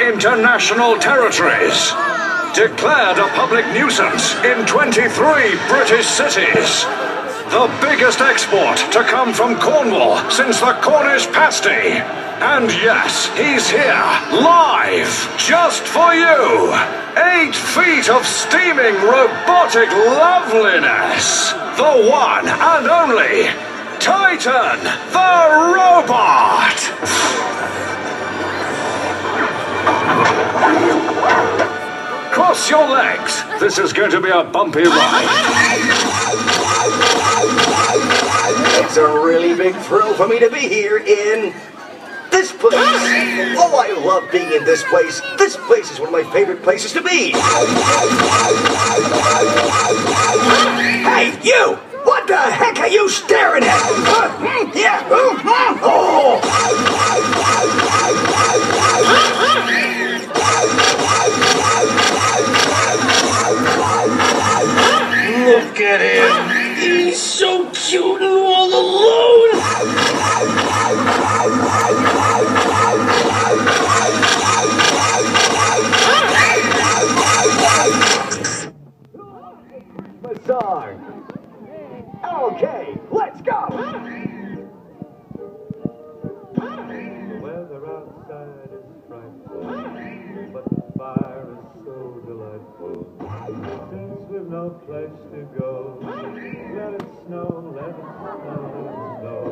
international territories. Declared a public nuisance in 23 British cities. The biggest export to come from Cornwall since the Cornish pasty. And yes, he's here, live, just for you. 8 feet of steaming robotic loveliness. The one and only Titan the Robot. Cross your legs. This is going to be a bumpy ride. It's a really big thrill for me to be here in this place. Oh, I love being in this place. This place is one of my favorite places to be. Hey, you! What the heck are you staring at? Yeah. Oh. Look at him. He's so cute and all alone. The song. Okay, let's go. Weather outside is frightful, but the fire is so delightful. Since we've no place to go, let it snow, let it snow, let it snow.